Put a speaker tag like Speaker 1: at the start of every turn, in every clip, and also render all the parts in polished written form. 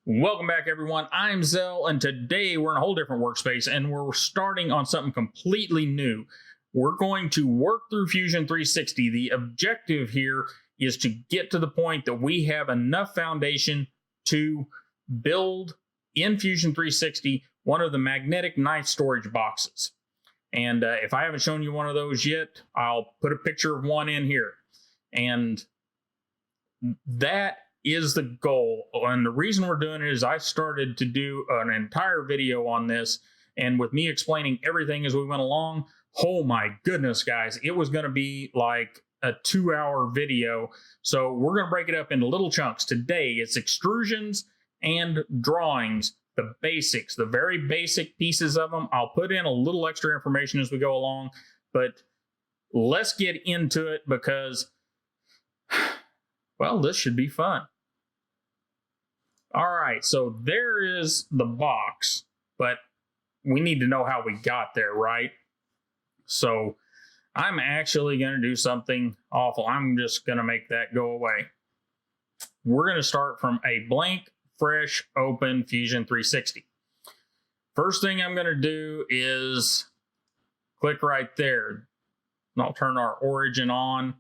Speaker 1: Welcome back, everyone. I'm Zell, and today we're in a whole different workspace, and we're starting on something completely new. We're going to work through Fusion 360. The objective here is to get to the point that we have enough foundation to build in Fusion 360 one of the magnetic knife storage boxes. And if I haven't shown you one of those yet, I'll put a picture of one in here. And that is the goal. And the reason we're doing it is I started to do an entire video on this, and with me explaining everything as we went along, oh my goodness, guys, it was going to be like a 2-hour video. So we're going to break it up into little chunks. Today it's extrusions and drawings, the basics, the very basic pieces of them. I'll put in a little extra information as we go along, but let's get into it because, well, this should be fun. All right, so there is the box, but we need to know how we got there, right? So I'm actually going to do something awful. I'm just going to make that go away. We're going to start from a blank, fresh, open Fusion 360. First thing I'm going to do is click right there. And I'll turn our origin on.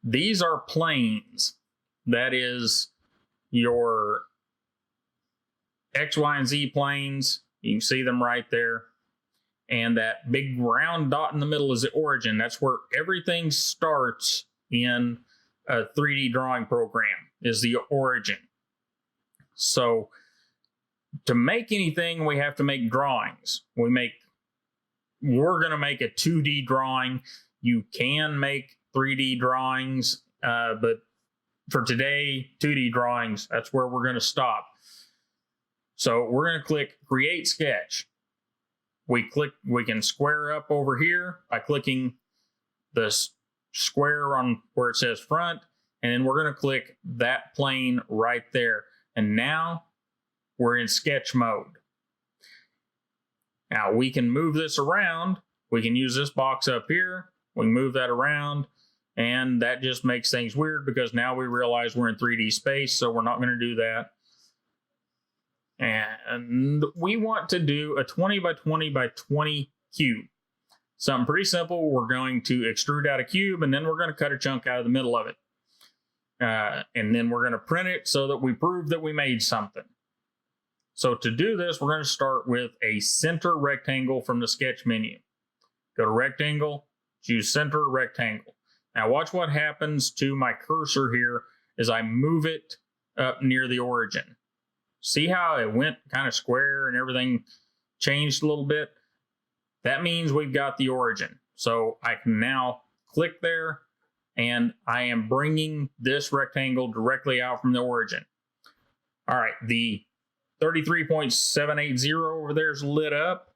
Speaker 1: These are planes. That is your X, Y, and Z planes. You can see them right there. And that big round dot in the middle is the origin. That's where everything starts in a 3D drawing program, is the origin. So to make anything, we have to make drawings. We're going to make a 2D drawing. You can make 3D drawings, but for today, 2D drawings, that's where we're going to stop. So we're going to click Create Sketch. We can square up over here by clicking the square on where it says front, and then we're going to click that plane right there. And now we're in sketch mode. Now we can move this around. We can use this box up here. We can move that around, and that just makes things weird because now we realize we're in 3D space, so we're not going to do that. And we want to do a 20 by 20 by 20 cube. Something pretty simple. We're going to extrude out a cube, and then we're going to cut a chunk out of the middle of it. And then we're going to print it so that we prove that we made something. So to do this, we're going to start with a center rectangle from the sketch menu. Go to rectangle, choose center rectangle. Now watch what happens to my cursor here as I move it up near the origin. See how it went kind of square and everything changed a little bit? That means we've got the origin. So I can now click there, and I am bringing this rectangle directly out from the origin. All right, the 33.780 over there is lit up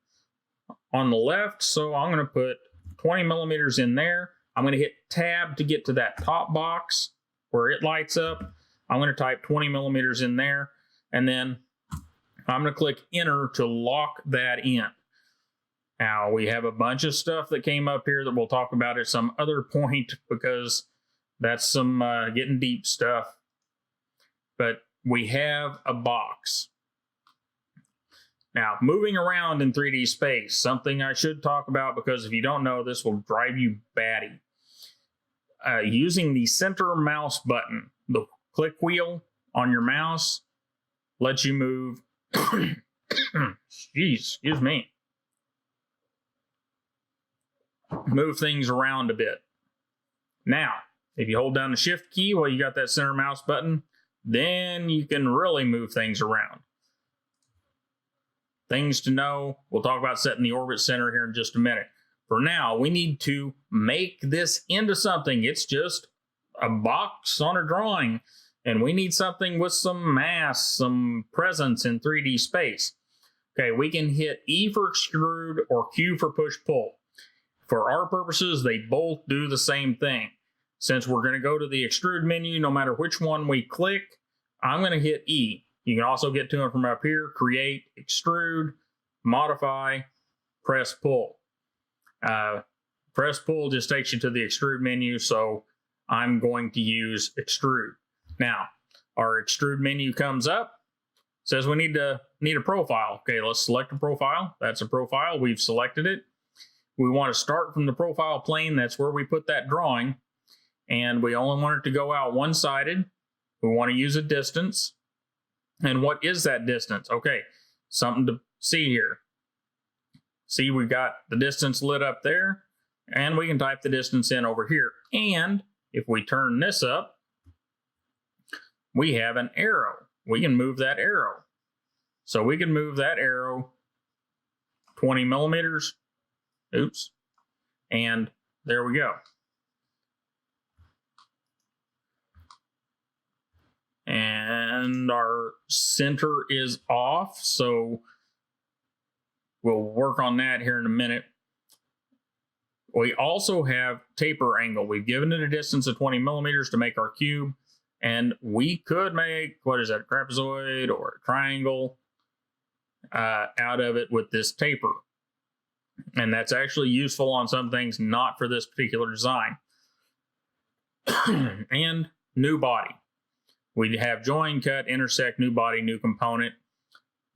Speaker 1: on the left, so I'm going to put 20 millimeters in there. I'm going to hit Tab to get to that top box where it lights up. I'm going to type 20 millimeters in there. And then I'm going to click Enter to lock that in. Now, we have a bunch of stuff that came up here that we'll talk about at some other point because that's some getting deep stuff. But we have a box. Now, moving around in 3D space, something I should talk about because if you don't know, this will drive you batty. Using the center mouse button, the click wheel on your mouse, lets you move, excuse me, move things around a bit. Now, if you hold down the shift key while you got that center mouse button, then you can really move things around. Things to know, we'll talk about setting the orbit center here in just a minute. For now, we need to make this into something. It's just a box on a drawing. And we need something with some mass, some presence in 3D space. Okay, we can hit E for extrude or Q for push-pull. For our purposes, they both do the same thing. Since we're going to go to the extrude menu, no matter which one we click, I'm going to hit E. You can also get to them from up here, create, extrude, modify, press pull. Press pull just takes you to the extrude menu, so I'm going to use extrude. Now, our extrude menu comes up. says we need a profile. Okay, let's select a profile. That's a profile. We've selected it. We want to start from the profile plane. That's where we put that drawing. And we only want it to go out one-sided. We want to use a distance. And what is that distance? Okay, something to see here. See, we've got the distance lit up there, and we can type the distance in over here. And if we turn this up, we have an arrow. We can move that arrow. So we can move that arrow 20 millimeters. Oops. And there we go. And our center is off, so we'll work on that here in a minute. We also have taper angle. We've given it a distance of 20 millimeters to make our cube, and we could make, what is that, a trapezoid or a triangle out of it with this taper. And that's actually useful on some things, not for this particular design. And new body. We have join, cut, intersect, new body, new component.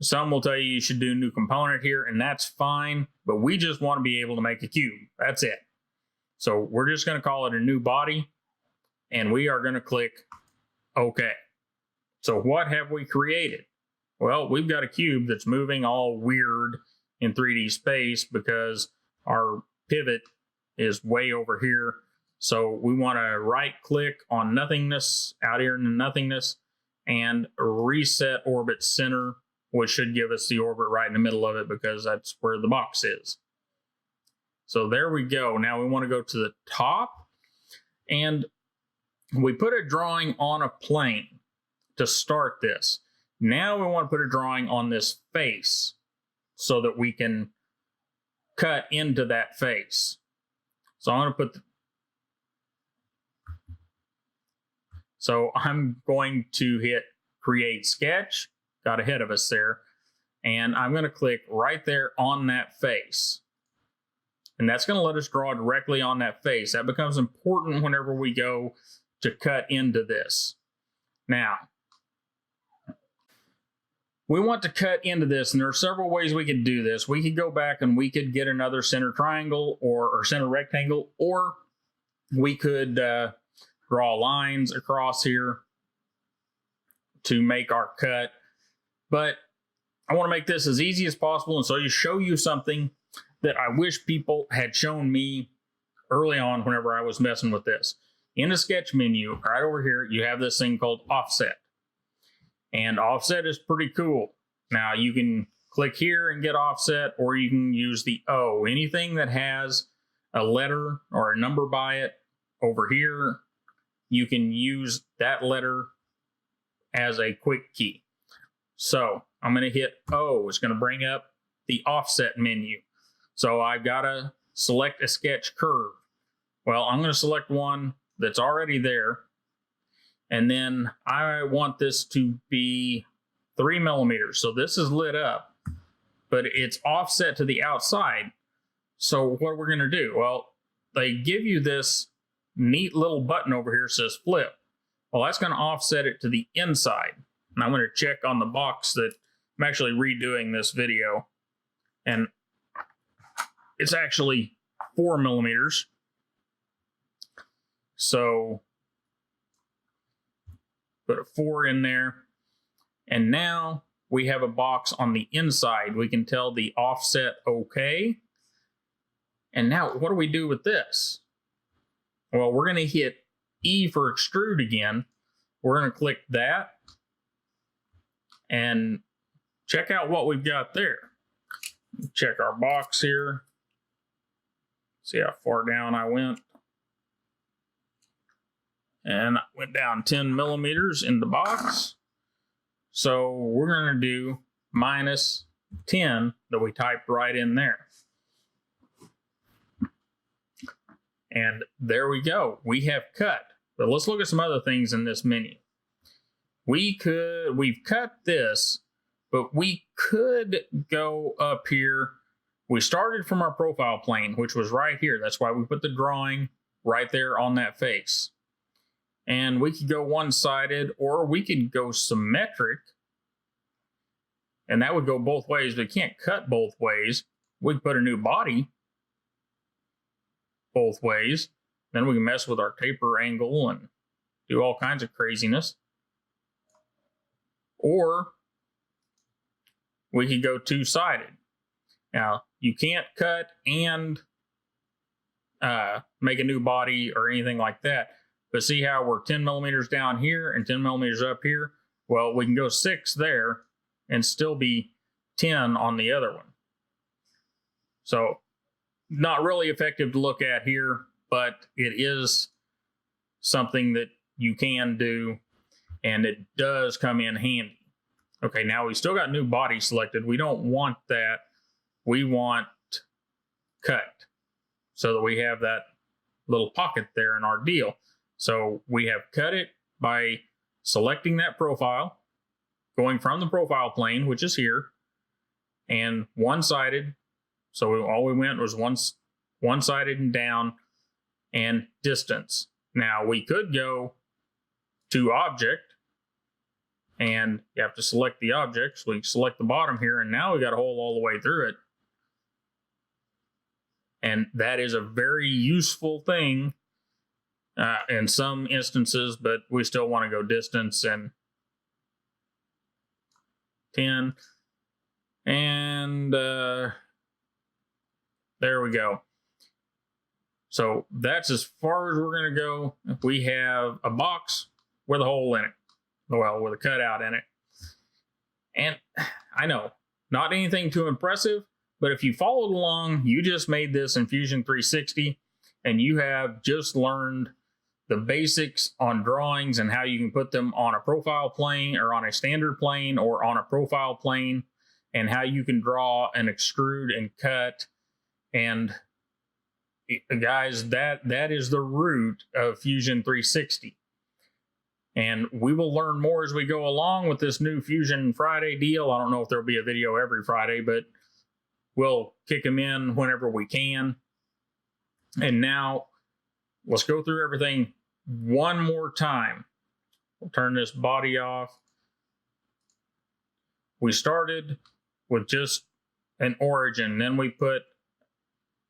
Speaker 1: Some will tell you should do new component here, and that's fine, but we just want to be able to make a cube. That's it. So we're just going to call it a new body, and we are going to click OK. So what have we created? Well, we've got a cube that's moving all weird in 3D space because our pivot is way over here. So we want to right click on nothingness, out here in the nothingness, and reset orbit center, which should give us the orbit right in the middle of it because that's where the box is. So there we go. Now we want to go to the top, and we put a drawing on a plane to start this. Now we want to put a drawing on this face so that we can cut into that face. So I'm going to hit create sketch, got ahead of us there, and I'm going to click right there on that face. And that's going to let us draw directly on that face. That becomes important whenever we go to cut into this. Now, we want to cut into this, and there are several ways we could do this. We could go back and we could get another center triangle or center rectangle, or we could draw lines across here to make our cut. But I want to make this as easy as possible, and so you show you something that I wish people had shown me early on whenever I was messing with this. In the sketch menu, right over here, you have this thing called offset. And offset is pretty cool. Now you can click here and get offset, or you can use the O. Anything that has a letter or a number by it over here, you can use that letter as a quick key. So I'm going to hit O. It's going to bring up the offset menu. So I've got to select a sketch curve. Well, I'm going to select one that's already there. And then I want this to be 3 millimeters. So this is lit up, but it's offset to the outside. So what we're going to do? Well, they give you this neat little button over here that says flip. Well, that's going to offset it to the inside. And I'm going to check on the box that I'm actually redoing this video. And it's actually 4 millimeters. So put a 4 in there. And now we have a box on the inside. We can tell the offset OK. And now what do we do with this? Well, we're going to hit E for extrude again. We're going to click that and check out what we've got there. Check our box here. See how far down I went. And I went down 10 millimeters in the box. So we're going to do minus 10 that we typed right in there. And there we go. We have cut. But let's look at some other things in this menu. We've cut this, but we could go up here. We started from our profile plane, which was right here. That's why we put the drawing right there on that face. And we could go one-sided, or we could go symmetric. And that would go both ways, but it can't cut both ways. We can put a new body both ways. Then we can mess with our taper angle and do all kinds of craziness. Or we could go two-sided. Now, you can't cut and make a new body or anything like that. But see how we're 10 millimeters down here and 10 millimeters up here? Well, we can go 6 there and still be 10 on the other one. So, not really effective to look at here, but it is something that you can do, and it does come in handy. Okay, now we still got new body selected. We don't want that. We want cut, so that we have that little pocket there in our deal. So we have cut it by selecting that profile, going from the profile plane, which is here, and one-sided. So all we went was one-sided and down, and distance. Now we could go to object, and you have to select the object. So we select the bottom here, and now we got a hole all the way through it. And that is a very useful thing in some instances, but we still want to go distance and 10. And there we go. So that's as far as we're going to go. If we have a box with a hole in it, well, with a cutout in it. And I know, not anything too impressive, but if you followed along, you just made this in Fusion 360, and you have just learned the basics on drawings and how you can put them on a profile plane or on a standard plane or on a profile plane, and how you can draw and extrude and cut. And guys, that is the root of Fusion 360. And we will learn more as we go along with this new Fusion Friday deal. I don't know if there'll be a video every Friday, but we'll kick them in whenever we can. And now let's go through everything one more time. We'll turn this body off. We started with just an origin. Then we put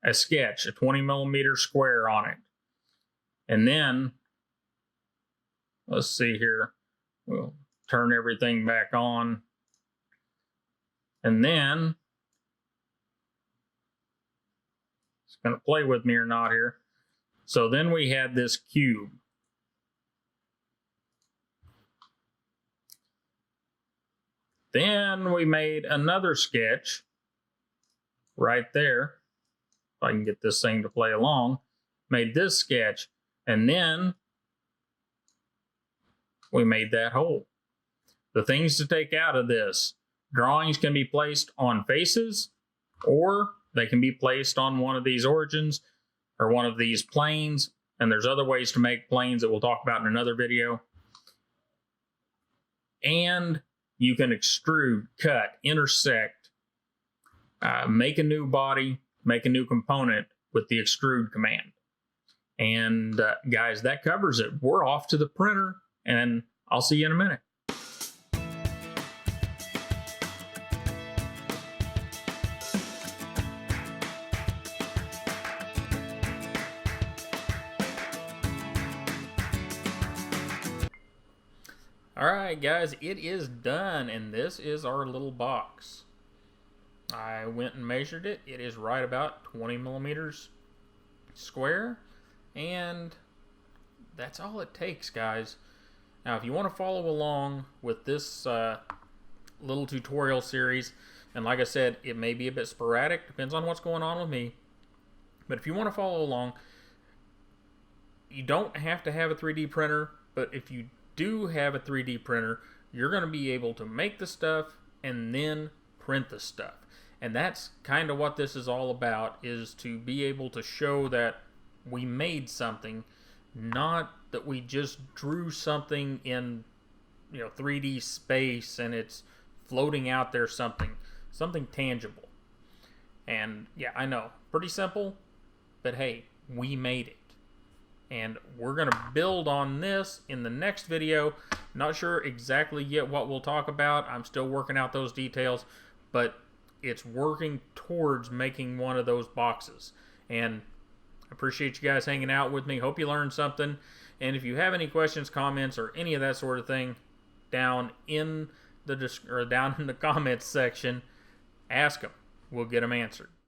Speaker 1: a sketch, a 20 millimeter square on it. And then, let's see here. We'll turn everything back on. And then, it's going to play with me or not here. So then we had this cube. Then we made another sketch right there. If I can get this thing to play along. Made this sketch. And then we made that hole. The things to take out of this: drawings can be placed on faces, or they can be placed on one of these origins or one of these planes. And there's other ways to make planes that we'll talk about in another video. And you can extrude, cut, intersect, make a new body, make a new component with the extrude command. And guys, that covers it. We're off to the printer, and I'll see you in a minute. Alright guys, it is done, and this is our little box. I went and measured it. It is right about 20 millimeters square, and that's all it takes, guys. Now if you want to follow along with this little tutorial series, and like I said, it may be a bit sporadic, depends on what's going on with me, but if you want to follow along, you don't have to have a 3D printer, but if you do have a 3D printer, you're going to be able to make the stuff and then print the stuff. And that's kind of what this is all about, is to be able to show that we made something, not that we just drew something in 3D space and it's floating out there, something tangible. And yeah, I know, pretty simple, but hey, we made it. And we're going to build on this in the next video. Not sure exactly yet what we'll talk about. I'm still working out those details, but it's working towards making one of those boxes. And I appreciate you guys hanging out with me. Hope you learned something. And if you have any questions, comments, or any of that sort of thing, down in the comments section, ask them. We'll get them answered.